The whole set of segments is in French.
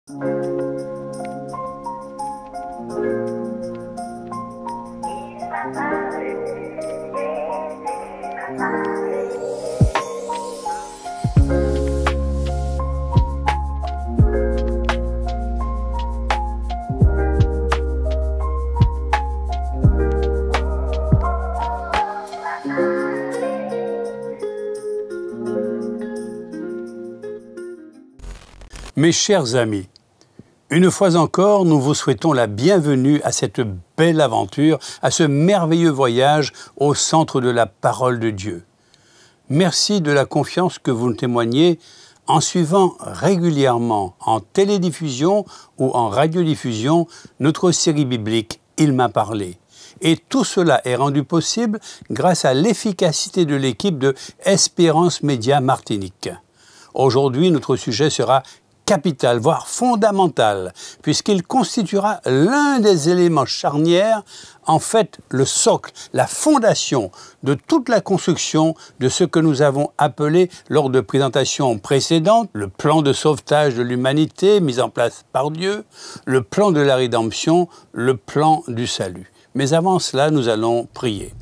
Mes chers amis, une fois encore, nous vous souhaitons la bienvenue à cette belle aventure, à ce merveilleux voyage au centre de la parole de Dieu. Merci de la confiance que vous nous témoignez en suivant régulièrement en télédiffusion ou en radiodiffusion notre série biblique « Il m'a parlé ». Et tout cela est rendu possible grâce à l'efficacité de l'équipe de Espérance Média Martinique. Aujourd'hui, notre sujet sera capital, voire fondamental, puisqu'il constituera l'un des éléments charnières, en fait le socle, la fondation de toute la construction de ce que nous avons appelé lors de présentations précédentes, le plan de sauvetage de l'humanité mis en place par Dieu, le plan de la rédemption, le plan du salut. Mais avant cela, nous allons prier.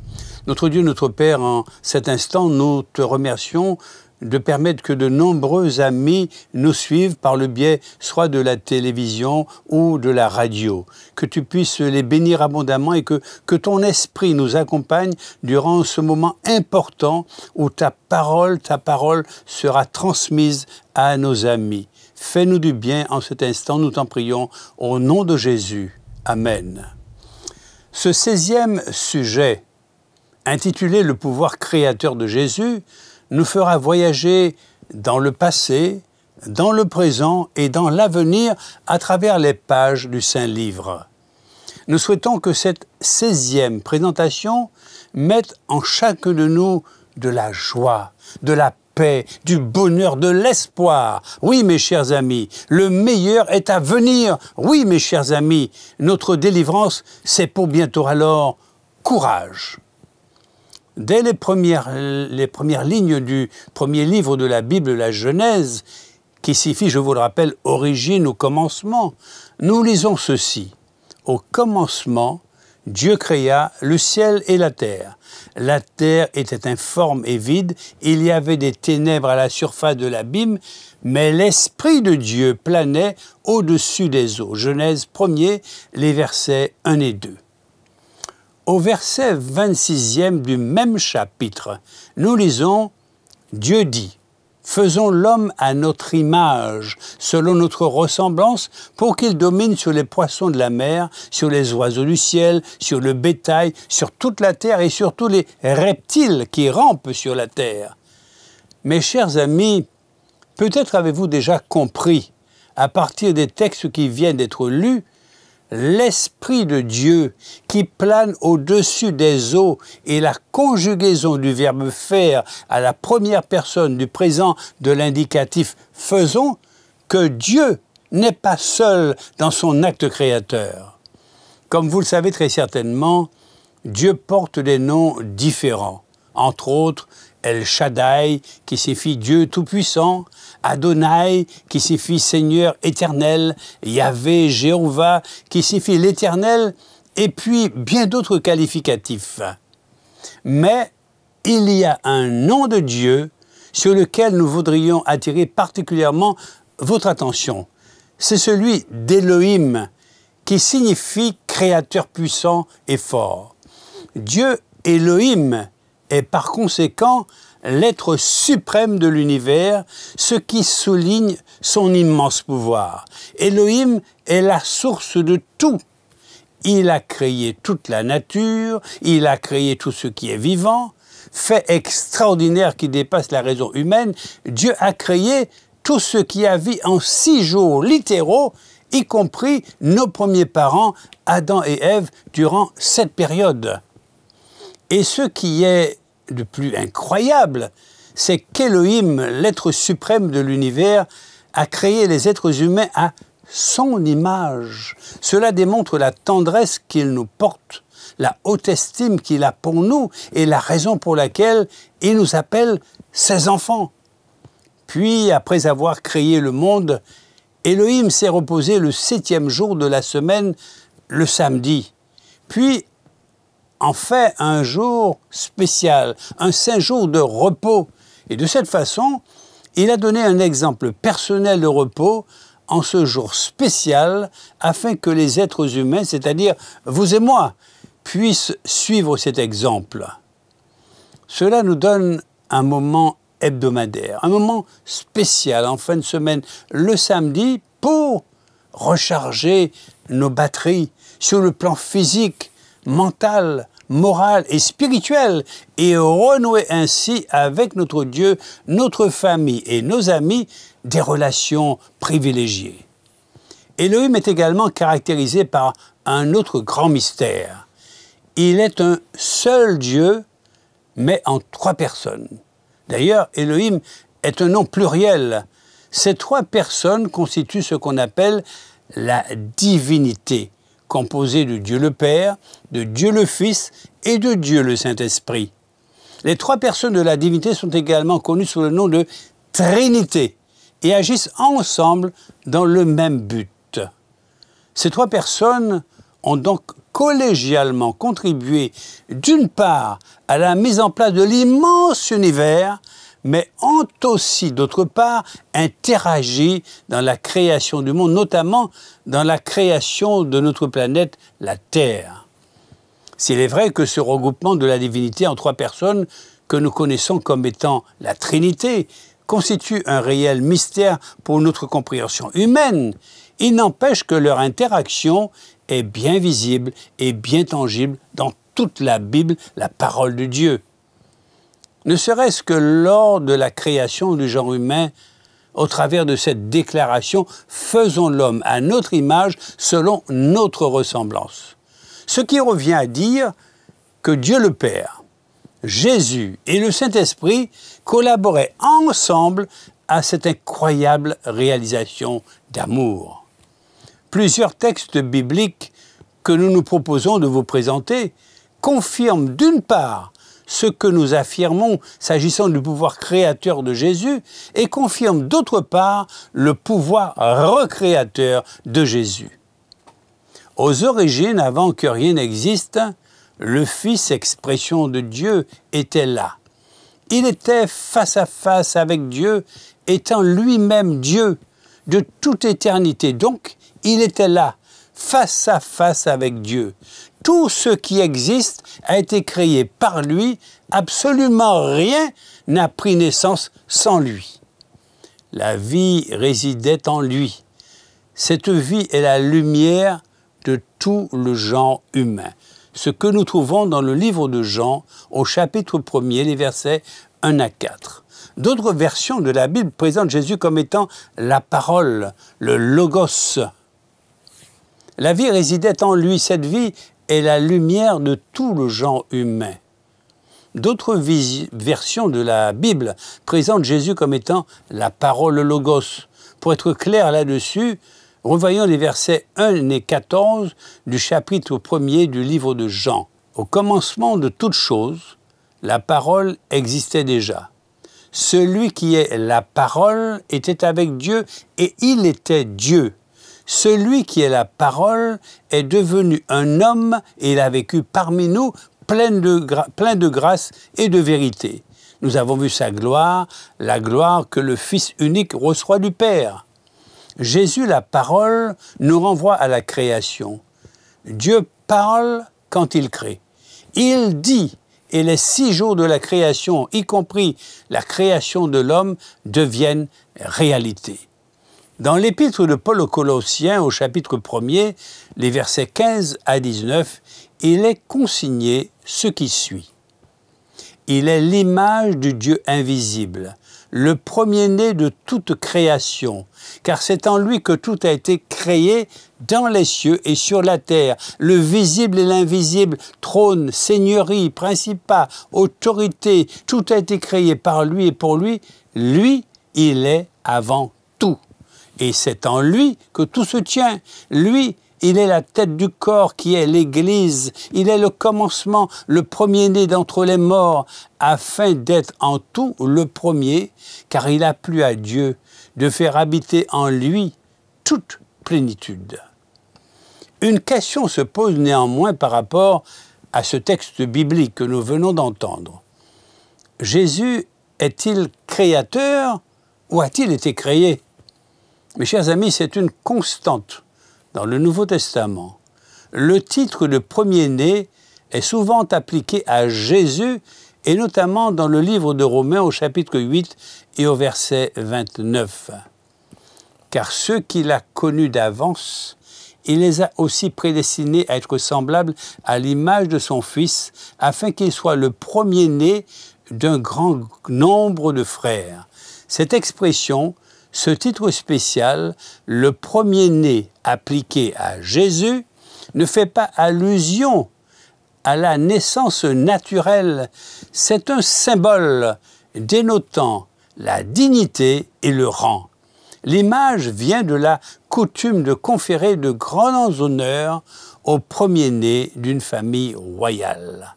Notre Dieu, notre Père, en cet instant, nous te remercions de permettre que de nombreux amis nous suivent par le biais soit de la télévision ou de la radio. Que tu puisses les bénir abondamment et que ton esprit nous accompagne durant ce moment important où ta parole sera transmise à nos amis. Fais-nous du bien en cet instant, nous t'en prions, au nom de Jésus. Amen. Ce 16e sujet, intitulé « Le pouvoir créateur de Jésus », nous fera voyager dans le passé, dans le présent et dans l'avenir à travers les pages du Saint-Livre. Nous souhaitons que cette 16e présentation mette en chacun de nous de la joie, de la paix, du bonheur, de l'espoir. Oui, mes chers amis, le meilleur est à venir. Oui, mes chers amis, notre délivrance, c'est pour bientôt. Alors, courage! Dès les premières lignes du premier livre de la Bible, la Genèse, qui signifie, je vous le rappelle, origine au commencement, nous lisons ceci. Au commencement, Dieu créa le ciel et la terre. La terre était informe et vide, il y avait des ténèbres à la surface de l'abîme, mais l'Esprit de Dieu planait au-dessus des eaux. Genèse 1er, les versets 1 et 2. Au verset 26e du même chapitre, nous lisons « Dieu dit, faisons l'homme à notre image, selon notre ressemblance, pour qu'il domine sur les poissons de la mer, sur les oiseaux du ciel, sur le bétail, sur toute la terre et sur tous les reptiles qui rampent sur la terre. » Mes chers amis, peut-être avez-vous déjà compris, à partir des textes qui viennent d'être lus, l'Esprit de Dieu qui plane au-dessus des eaux et la conjugaison du verbe faire à la première personne du présent de l'indicatif « faisons », que Dieu n'est pas seul dans son acte créateur. Comme vous le savez très certainement, Dieu porte des noms différents, entre autres El Shaddai, qui signifie Dieu Tout-Puissant, Adonai, qui signifie Seigneur éternel, Yahvé, Jéhovah, qui signifie l'Éternel, et puis bien d'autres qualificatifs. Mais il y a un nom de Dieu sur lequel nous voudrions attirer particulièrement votre attention. C'est celui d'Élohim, qui signifie Créateur puissant et fort. Dieu Élohim est par conséquent l'être suprême de l'univers, ce qui souligne son immense pouvoir. Élohim est la source de tout. Il a créé toute la nature, il a créé tout ce qui est vivant. Fait extraordinaire qui dépasse la raison humaine, Dieu a créé tout ce qui a vie en 6 jours littéraux, y compris nos premiers parents, Adam et Ève, durant cette période. Et ce qui est de plus incroyable, c'est qu'Élohim, l'être suprême de l'univers, a créé les êtres humains à son image. Cela démontre la tendresse qu'il nous porte, la haute estime qu'il a pour nous et la raison pour laquelle il nous appelle ses enfants. Puis, après avoir créé le monde, Elohim s'est reposé le 7e jour de la semaine, le samedi. Puis en fait un jour spécial, un saint jour de repos. Et de cette façon, il a donné un exemple personnel de repos en ce jour spécial afin que les êtres humains, c'est-à-dire vous et moi, puissent suivre cet exemple. Cela nous donne un moment hebdomadaire, un moment spécial en fin de semaine, le samedi, pour recharger nos batteries sur le plan physique, mental, moral et spirituel et renouer ainsi avec notre Dieu, notre famille et nos amis des relations privilégiées. Elohim est également caractérisé par un autre grand mystère. Il est un seul Dieu, mais en 3 personnes. D'ailleurs, Elohim est un nom pluriel. Ces 3 personnes constituent ce qu'on appelle la divinité, composée de Dieu le Père, de Dieu le Fils et de Dieu le Saint-Esprit. Les 3 personnes de la divinité sont également connues sous le nom de Trinité et agissent ensemble dans le même but. Ces 3 personnes ont donc collégialement contribué d'une part à la mise en place de l'immense univers, mais ont aussi d'autre part interagi dans la création du monde, notamment dans la création de notre planète, la Terre. S'il est vrai que ce regroupement de la divinité en 3 personnes, que nous connaissons comme étant la Trinité, constitue un réel mystère pour notre compréhension humaine, il n'empêche que leur interaction est bien visible et bien tangible dans toute la Bible, la parole de Dieu. Ne serait-ce que lors de la création du genre humain, au travers de cette déclaration « Faisons l'homme à notre image selon notre ressemblance ». Ce qui revient à dire que Dieu le Père, Jésus et le Saint-Esprit collaboraient ensemble à cette incroyable réalisation d'amour. Plusieurs textes bibliques que nous nous proposons de vous présenter confirment d'une part ce que nous affirmons s'agissant du pouvoir créateur de Jésus et confirment d'autre part le pouvoir recréateur de Jésus. Aux origines, avant que rien n'existe, le Fils, expression de Dieu, était là. Il était face à face avec Dieu, étant lui-même Dieu de toute éternité. Donc, il était là, face à face avec Dieu. Tout ce qui existe a été créé par lui, absolument rien n'a pris naissance sans lui. La vie résidait en lui. Cette vie est la lumière de tout le genre humain. Ce que nous trouvons dans le livre de Jean, au chapitre 1er, les versets 1 à 4. D'autres versions de la Bible présentent Jésus comme étant la parole, le logos. La vie résidait en lui. Cette vie est la lumière de tout le genre humain. D'autres versions de la Bible présentent Jésus comme étant la parole, le logos. Pour être clair là-dessus, revoyons les versets 1 et 14 du chapitre 1er du livre de Jean. Au commencement de toutes choses, la parole existait déjà. Celui qui est la parole était avec Dieu et il était Dieu. Celui qui est la parole est devenu un homme et il a vécu parmi nous plein de grâce et de vérité. Nous avons vu sa gloire, la gloire que le Fils unique reçoit du Père. Jésus, la parole, nous renvoie à la création. Dieu parle quand il crée. Il dit, et les 6 jours de la création, y compris la création de l'homme, deviennent réalité. Dans l'épître de Paul aux Colossiens, au chapitre 1er, les versets 15 à 19, il est consigné ce qui suit. Il est l'image du Dieu invisible, le premier-né de toute création, car c'est en lui que tout a été créé dans les cieux et sur la terre, le visible et l'invisible, trône, seigneurie, principat, autorité, tout a été créé par lui et pour lui. Lui, il est avant tout. Et c'est en lui que tout se tient. Lui, il est la tête du corps qui est l'Église. Il est le commencement, le premier-né d'entre les morts, afin d'être en tout le premier, car il a plu à Dieu de faire habiter en lui toute plénitude. Une question se pose néanmoins par rapport à ce texte biblique que nous venons d'entendre. Jésus est-il créateur ou a-t-il été créé? Mes chers amis, c'est une constante dans le Nouveau Testament. Le titre de premier-né est souvent appliqué à Jésus, et notamment dans le livre de Romains au chapitre 8 et au verset 29. Car ceux qu'il a connus d'avance, il les a aussi prédestinés à être semblables à l'image de son Fils, afin qu'il soit le premier-né d'un grand nombre de frères. Cette expression, ce titre spécial, le premier-né appliqué à Jésus, ne fait pas allusion à la naissance naturelle. C'est un symbole dénotant la dignité et le rang. L'image vient de la coutume de conférer de grands honneurs au premier-né d'une famille royale.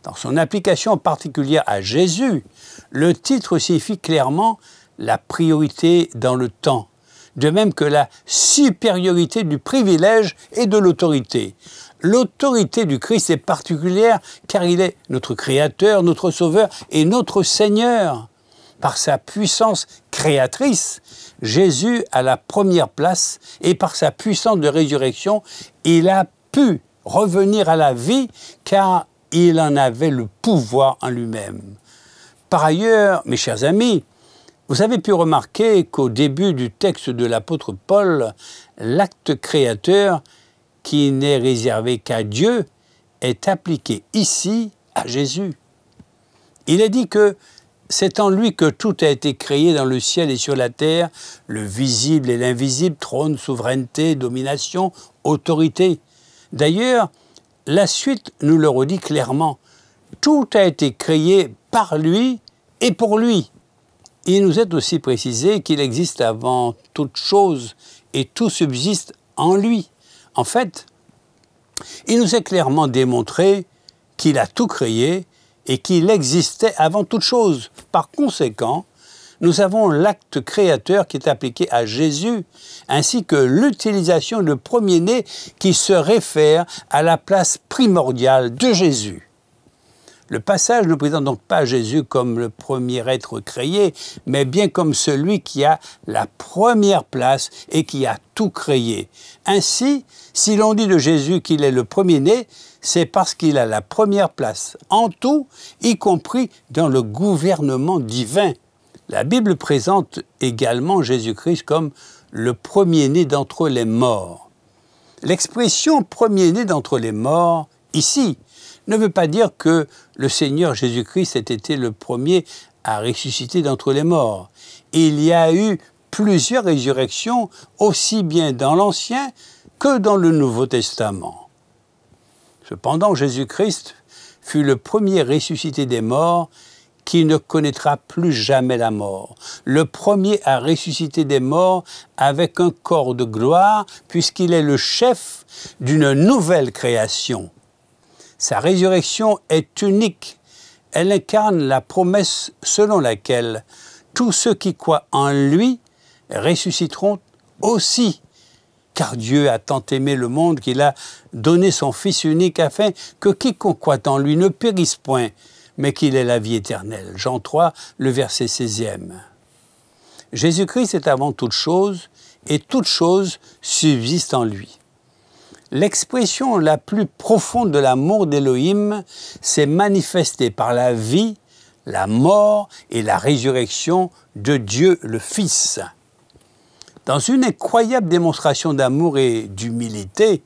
Dans son application particulière à Jésus, le titre signifie clairement la priorité dans le temps, de même que la supériorité du privilège et de l'autorité. L'autorité du Christ est particulière car il est notre Créateur, notre Sauveur et notre Seigneur. Par sa puissance créatrice, Jésus a la première place et par sa puissance de résurrection, il a pu revenir à la vie car il en avait le pouvoir en lui-même. Par ailleurs, mes chers amis, vous avez pu remarquer qu'au début du texte de l'apôtre Paul, l'acte créateur, qui n'est réservé qu'à Dieu, est appliqué ici à Jésus. Il est dit que c'est en lui que tout a été créé dans le ciel et sur la terre, le visible et l'invisible, trône, souveraineté, domination, autorité. D'ailleurs, la suite nous le redit clairement. Tout a été créé par lui et pour lui. Il nous est aussi précisé qu'il existe avant toute chose et tout subsiste en lui. En fait, il nous est clairement démontré qu'il a tout créé et qu'il existait avant toute chose. Par conséquent, nous avons l'acte créateur qui est appliqué à Jésus, ainsi que l'utilisation de premier-né qui se réfère à la place primordiale de Jésus. Le passage ne présente donc pas Jésus comme le premier être créé, mais bien comme celui qui a la première place et qui a tout créé. Ainsi, si l'on dit de Jésus qu'il est le premier-né, c'est parce qu'il a la première place en tout, y compris dans le gouvernement divin. La Bible présente également Jésus-Christ comme le premier-né d'entre les morts. L'expression « premier-né d'entre les morts », ici, ne veut pas dire que le Seigneur Jésus-Christ ait été le premier à ressusciter d'entre les morts. Il y a eu plusieurs résurrections, aussi bien dans l'Ancien que dans le Nouveau Testament. Cependant, Jésus-Christ fut le premier ressuscité des morts qui ne connaîtra plus jamais la mort. Le premier à ressusciter des morts avec un corps de gloire, puisqu'il est le chef d'une nouvelle création. Sa résurrection est unique. Elle incarne la promesse selon laquelle tous ceux qui croient en lui ressusciteront aussi. Car Dieu a tant aimé le monde qu'il a donné son Fils unique afin que quiconque croit en lui ne périsse point, mais qu'il ait la vie éternelle. Jean 3, le verset 16e. Jésus-Christ est avant toute chose et toute chose subsiste en lui. L'expression la plus profonde de l'amour d'Élohim s'est manifestée par la vie, la mort et la résurrection de Dieu le Fils. Dans une incroyable démonstration d'amour et d'humilité,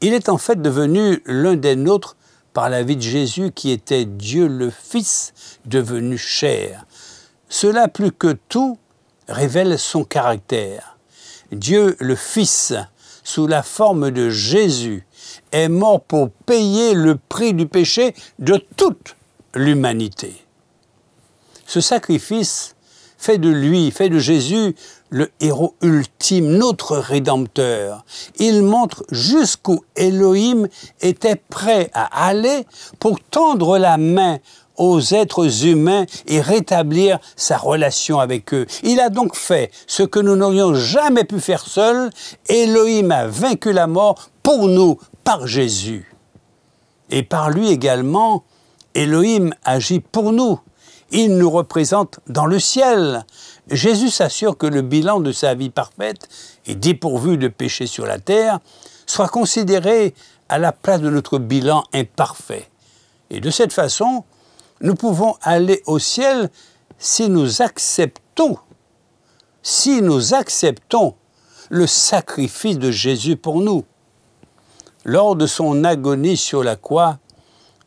il est en fait devenu l'un des nôtres par la vie de Jésus qui était Dieu le Fils devenu chair. Cela plus que tout révèle son caractère. Dieu le Fils, sous la forme de Jésus, est mort pour payer le prix du péché de toute l'humanité. Ce sacrifice fait de Jésus, le héros ultime, notre Rédempteur. Il montre jusqu'où Élohim était prêt à aller pour tendre la main aux êtres humains et rétablir sa relation avec eux. Il a donc fait ce que nous n'aurions jamais pu faire seuls. Elohim a vaincu la mort pour nous par Jésus. Et par lui également, Elohim agit pour nous. Il nous représente dans le ciel. Jésus s'assure que le bilan de sa vie parfaite et dépourvu de péché sur la terre soit considéré à la place de notre bilan imparfait. Et de cette façon, nous pouvons aller au ciel si nous acceptons le sacrifice de Jésus pour nous. Lors de son agonie sur la croix,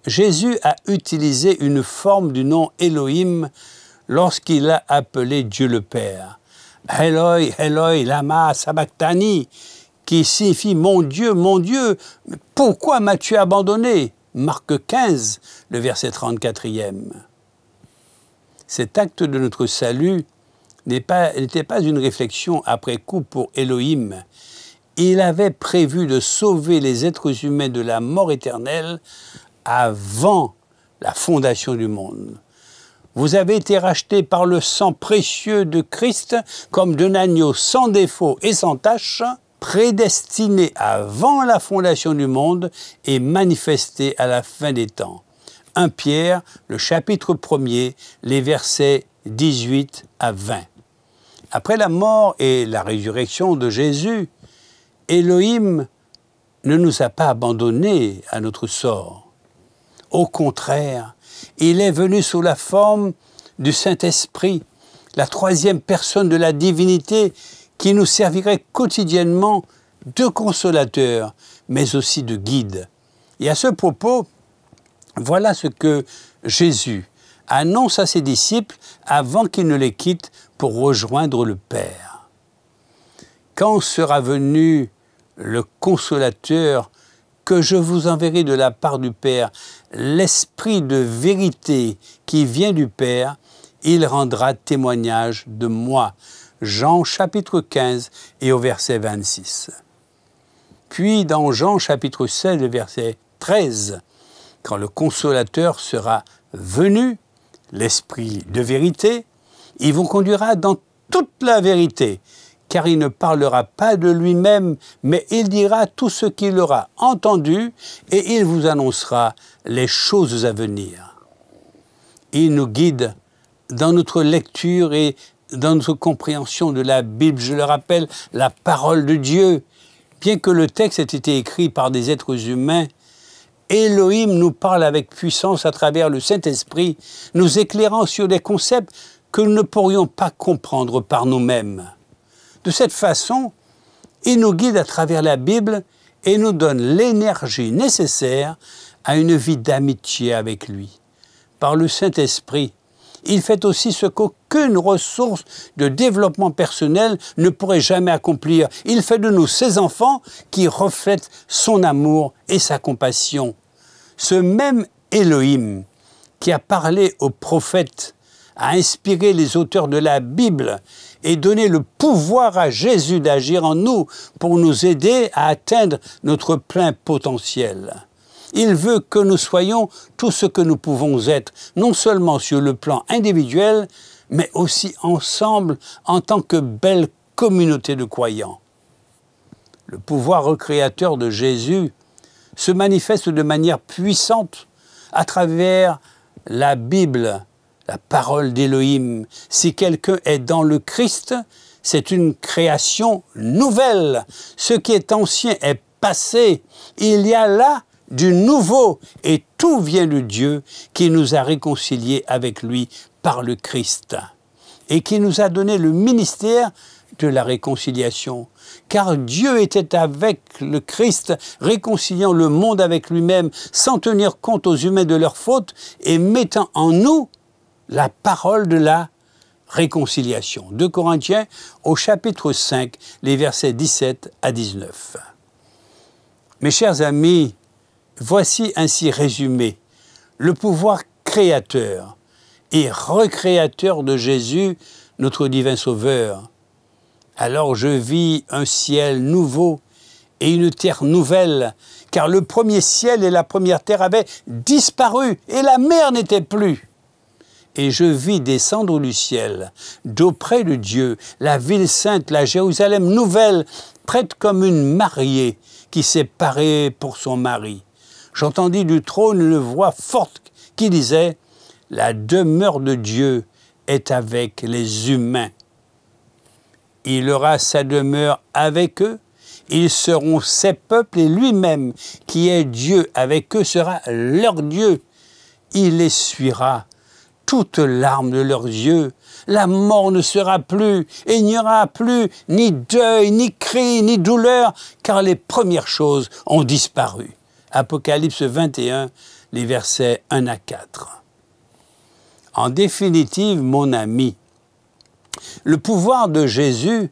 Jésus a utilisé une forme du nom Elohim lorsqu'il a appelé Dieu le Père. Eloi, Eloi, lama sabachthani, qui signifie mon Dieu, pourquoi m'as-tu abandonné? Marc 15, le verset 34e. Cet acte de notre salut n'était pas une réflexion après coup pour Elohim. Il avait prévu de sauver les êtres humains de la mort éternelle avant la fondation du monde. Vous avez été rachetés par le sang précieux de Christ comme d'un agneau sans défaut et sans tache, prédestiné avant la fondation du monde et manifesté à la fin des temps. 1 Pierre, le chapitre 1er, les versets 18 à 20. Après la mort et la résurrection de Jésus, Elohim ne nous a pas abandonnés à notre sort. Au contraire, il est venu sous la forme du Saint-Esprit, la troisième personne de la divinité qui nous servirait quotidiennement de consolateur, mais aussi de guide. Et à ce propos, voilà ce que Jésus annonce à ses disciples avant qu'ils ne les quittent pour rejoindre le Père. Quand sera venu le consolateur que je vous enverrai de la part du Père, l'Esprit de vérité qui vient du Père, il rendra témoignage de moi. Jean chapitre 15 et au verset 26. Puis dans Jean chapitre 16, verset 13, quand le consolateur sera venu, l'Esprit de vérité, il vous conduira dans toute la vérité, car il ne parlera pas de lui-même, mais il dira tout ce qu'il aura entendu et il vous annoncera les choses à venir. Il nous guide dans notre lecture et dans notre compréhension de la Bible. Je le rappelle, la parole de Dieu. Bien que le texte ait été écrit par des êtres humains, Elohim nous parle avec puissance à travers le Saint-Esprit, nous éclairant sur des concepts que nous ne pourrions pas comprendre par nous-mêmes. De cette façon, il nous guide à travers la Bible et nous donne l'énergie nécessaire à une vie d'amitié avec lui. Par le Saint-Esprit, il fait aussi ce qu'aucune ressource de développement personnel ne pourrait jamais accomplir. Il fait de nous ses enfants qui reflètent son amour et sa compassion. Ce même Elohim qui a parlé aux prophètes, a inspiré les auteurs de la Bible et donné le pouvoir à Jésus d'agir en nous pour nous aider à atteindre notre plein potentiel. Il veut que nous soyons tout ce que nous pouvons être, non seulement sur le plan individuel, mais aussi ensemble en tant que belle communauté de croyants. Le pouvoir recréateur de Jésus se manifeste de manière puissante à travers la Bible, la parole d'Elohim. Si quelqu'un est dans le Christ, c'est une création nouvelle. Ce qui est ancien est passé. Il y a là du nouveau et tout vient de Dieu qui nous a réconciliés avec lui par le Christ et qui nous a donné le ministère de la réconciliation. Car Dieu était avec le Christ, réconciliant le monde avec lui-même, sans tenir compte aux humains de leurs fautes et mettant en nous la parole de la réconciliation. 2 Corinthiens au chapitre 5, les versets 17 à 19. Mes chers amis, voici ainsi résumé le pouvoir créateur et recréateur de Jésus, notre divin Sauveur. Alors je vis un ciel nouveau et une terre nouvelle, car le premier ciel et la première terre avaient disparu, et la mer n'était plus. Et je vis descendre du ciel, d'auprès de Dieu, la ville sainte, la Jérusalem nouvelle, prête comme une mariée qui s'est parée pour son mari. J'entendis du trône une voix forte qui disait « La demeure de Dieu est avec les humains. Il aura sa demeure avec eux, ils seront ses peuples et lui-même, qui est Dieu avec eux, sera leur Dieu. Il essuiera toute larme de leurs yeux. La mort ne sera plus, et il n'y aura plus ni deuil, ni cri, ni douleur, car les premières choses ont disparu. » Apocalypse 21, les versets 1 à 4. En définitive, mon ami, le pouvoir de Jésus,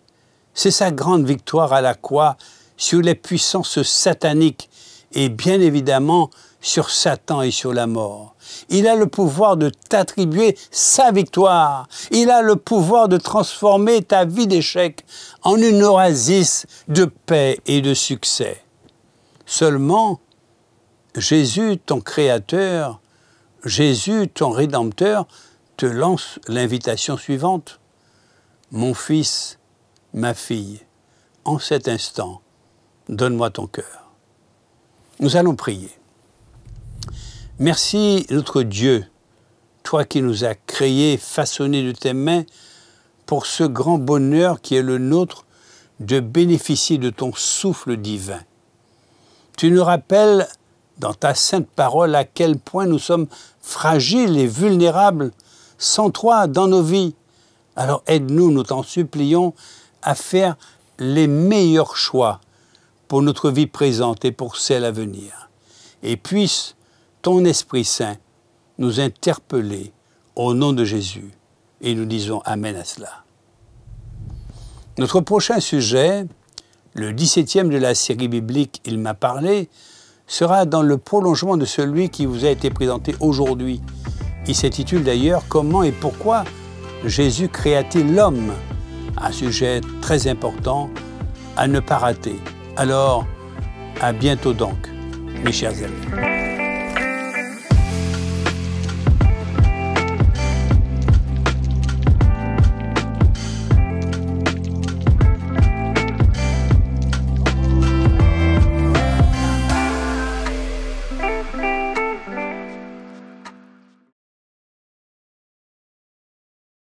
c'est sa grande victoire à la croix sur les puissances sataniques et bien évidemment sur Satan et sur la mort. Il a le pouvoir de t'attribuer sa victoire. Il a le pouvoir de transformer ta vie d'échec en une oasis de paix et de succès. Seulement, Jésus, ton Créateur, Jésus, ton Rédempteur, te lance l'invitation suivante. Mon fils, ma fille, en cet instant, donne-moi ton cœur. Nous allons prier. Merci notre Dieu, toi qui nous as créés, façonnés de tes mains, pour ce grand bonheur qui est le nôtre de bénéficier de ton souffle divin. Tu nous rappelles dans ta sainte parole à quel point nous sommes fragiles et vulnérables sans toi dans nos vies. Alors aide-nous, nous t'en supplions, à faire les meilleurs choix pour notre vie présente et pour celle à venir. Et puisse ton Esprit Saint nous interpeller au nom de Jésus. Et nous disons Amen à cela. Notre prochain sujet, le 17e de la série biblique « Il m'a parlé », sera dans le prolongement de celui qui vous a été présenté aujourd'hui. Il s'intitule d'ailleurs « Comment et pourquoi Jésus créa-t-il l'homme ?» Un sujet très important à ne pas rater. Alors, à bientôt donc, mes chers amis.